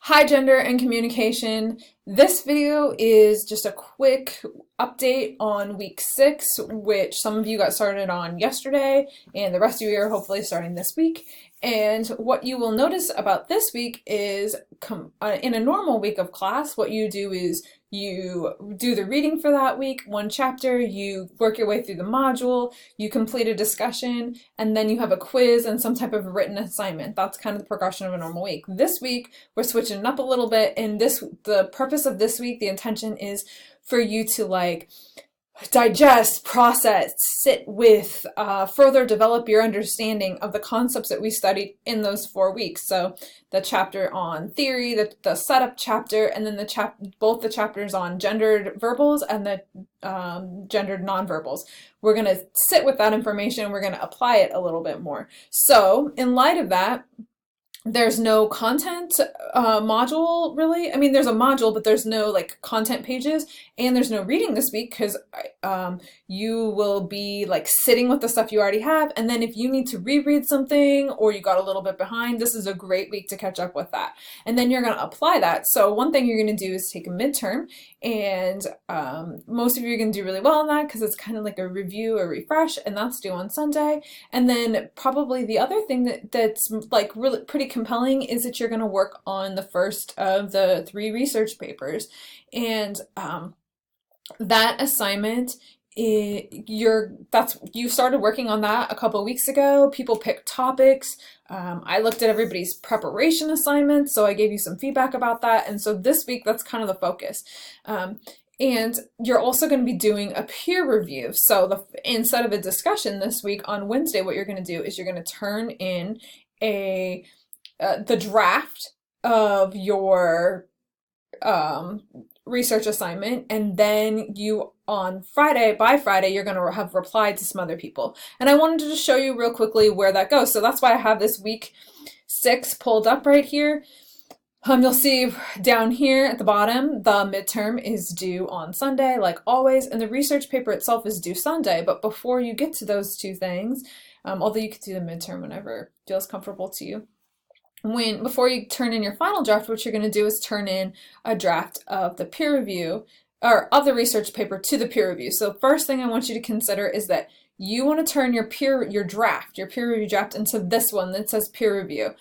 Hi, gender and communication. This video is just a quick update on week 6, which some of you got started on yesterday, and the rest of you are hopefully starting this week. And what you will notice about this week is in a normal week of class, what you do is you do the reading for that week, one chapter, you work your way through the module, you complete a discussion, and then you have a quiz and some type of written assignment. That's kind of the progression of a normal week. This week, we're switching it up a little bit, and the purpose of this week, the intention is for you to digest, process, sit with, further develop your understanding of the concepts that we studied in those 4 weeks. So the chapter on theory, the setup chapter, and then both the chapters on gendered verbals and the gendered nonverbals. We're going to sit with that information. We're going to apply it a little bit more. So in light of that, there's no content module really. I mean, there's a module, but there's no content pages, and there's no reading this week because you will be sitting with the stuff you already have, and then if you need to reread something or you got a little bit behind, this is a great week to catch up with that. And then you're going to apply that. So one thing you're going to do is take a midterm, and most of you are going to do really well on that because it's kind of like a review, a refresh, and that's due on Sunday. And then probably the other thing that's really pretty compelling is that you're going to work on the first of the 3 research papers, and that assignment you started working on that a couple of weeks ago. People picked topics. I looked at everybody's preparation assignments, so I gave you some feedback about that, and so this week that's kind of the focus. And you're also going to be doing a peer review. So instead of a discussion this week, on Wednesday, what you're going to do is you're going to turn in the draft of your research assignment, and then by Friday, you're going to have replied to some other people. And I wanted to just show you real quickly where that goes. So that's why I have this week 6 pulled up right here. You'll see down here at the bottom, the midterm is due on Sunday, like always, and the research paper itself is due Sunday. But before you get to those 2 things, although you could do the midterm whenever feels comfortable to you, before you turn in your final draft, what you're going to do is turn in a draft of the peer review, or of the research paper to the peer review. So first thing I want you to consider is that you want to turn your peer review draft into this one that says peer review.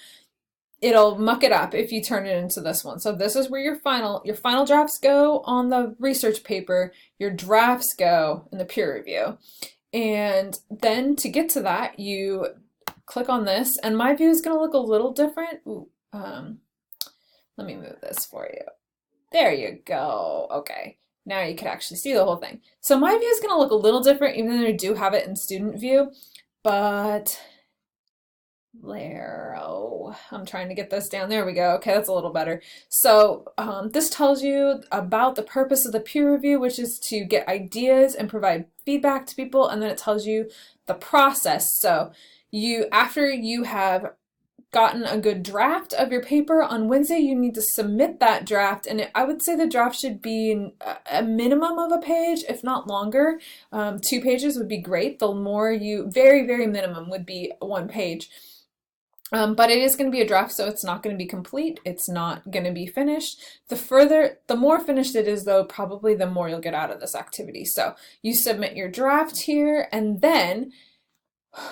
It'll muck it up if you turn it into this one. So this is where your final drafts go on the research paper, your drafts go in the peer review. And then to get to that, you click on this, and my view is going to look a little different. Let me move this for you. There you go. Okay, now you can actually see the whole thing. So my view is going to look a little different, even though I do have it in student view, but I'm trying to get this down. There we go. Okay, that's a little better. So this tells you about the purpose of the peer review, which is to get ideas and provide feedback to people, and then it tells you the process. So after you have gotten a good draft of your paper on Wednesday, you need to submit that draft, and I would say the draft should be a minimum of a page, if not longer. 2 pages would be great. The more very, very minimum would be 1 page. But it is going to be a draft, so it's not going to be complete. It's not going to be finished. The more finished it is, though, probably the more you'll get out of this activity. So you submit your draft here, and then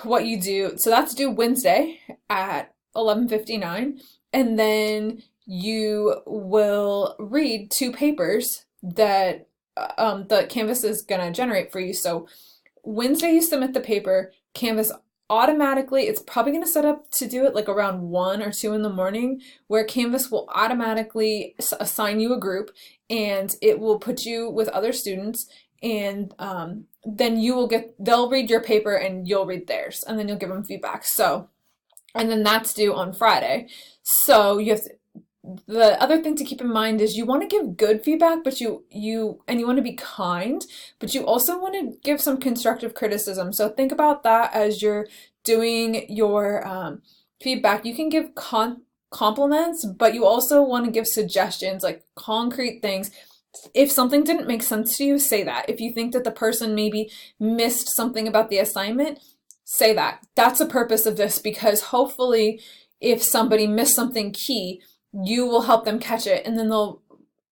what you do, so that's due Wednesday at 11:59, and then you will read 2 papers that the Canvas is going to generate for you. So Wednesday you submit the paper, Canvas automatically, it's probably going to set up to do it around 1 or 2 in the morning, where Canvas will automatically assign you a group, and it will put you with other students, and then they'll read your paper and you'll read theirs, and then you'll give them feedback. And then that's due on Friday. So the other thing to keep in mind is you want to give good feedback, but you want to be kind, but you also want to give some constructive criticism. So think about that as you're doing your feedback. You can give compliments, but you also want to give suggestions, like concrete things. If something didn't make sense to you, say that. If you think that the person maybe missed something about the assignment, say that. That's the purpose of this, because hopefully if somebody missed something key, you will help them catch it, and then they'll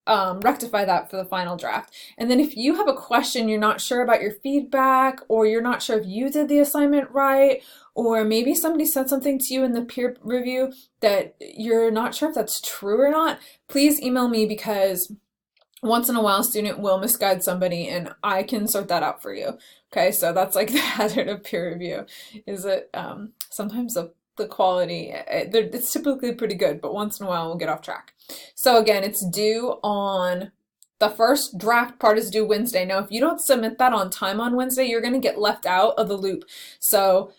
rectify that for the final draft. And then if you have a question, you're not sure about your feedback, or you're not sure if you did the assignment right, or maybe somebody said something to you in the peer review that you're not sure if that's true or not, please email me, because once in a while a student will misguide somebody and I can sort that out for you. Okay, so that's like the hazard of peer review, is that sometimes the quality, it's typically pretty good, but once in a while we'll get off track. So again, it's due on, the first draft part is due Wednesday. Now, if you don't submit that on time on Wednesday, you're going to get left out of the loop. So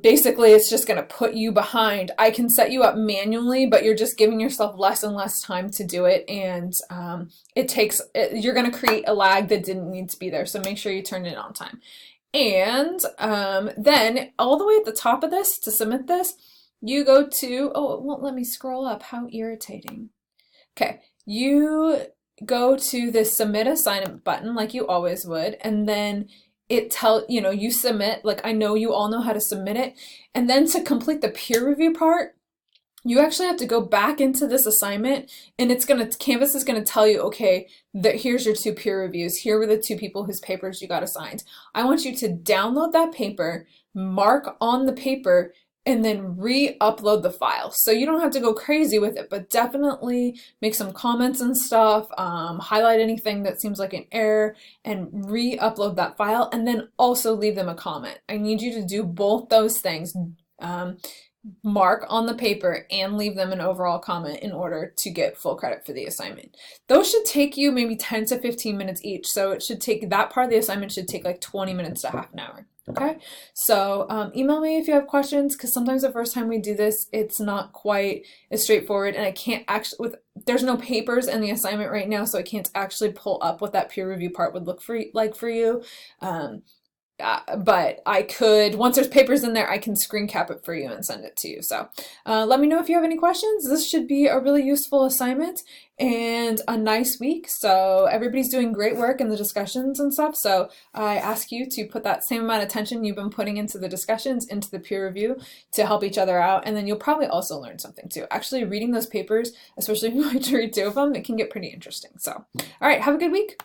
basically it's just going to put you behind. I can set you up manually, but you're just giving yourself less and less time to do it, and you're going to create a lag that didn't need to be there. So make sure you turn it on time. And then all the way at the top of this, to submit this, you go to, oh, it won't let me scroll up. How irritating. Okay, you go to the submit assignment button like you always would, and then you submit, like I know you all know how to submit it. And then to complete the peer review part, you actually have to go back into this assignment, and Canvas is gonna tell you, okay, here's your 2 peer reviews. Here were the 2 people whose papers you got assigned. I want you to download that paper, mark on the paper, and then re-upload the file. So you don't have to go crazy with it, but definitely make some comments and stuff, highlight anything that seems like an error, and re-upload that file, and then also leave them a comment. I need you to do both those things. Mark on the paper and leave them an overall comment in order to get full credit for the assignment. Those should take you maybe 10 to 15 minutes each. So it should take, that part of the assignment should take like 20 minutes to half an hour. Okay, so email me if you have questions, because sometimes the first time we do this, it's not quite as straightforward, and I can't actually, there's no papers in the assignment right now, so I can't actually pull up what that peer review part would look like for you. But I could, once there's papers in there, I can screen cap it for you and send it to you. So let me know if you have any questions. This should be a really useful assignment and a nice week. So everybody's doing great work in the discussions and stuff. So I ask you to put that same amount of attention you've been putting into the discussions, into the peer review, to help each other out. And then you'll probably also learn something too. Actually, reading those papers, especially if you like to read 2 of them, it can get pretty interesting. So, all right, have a good week.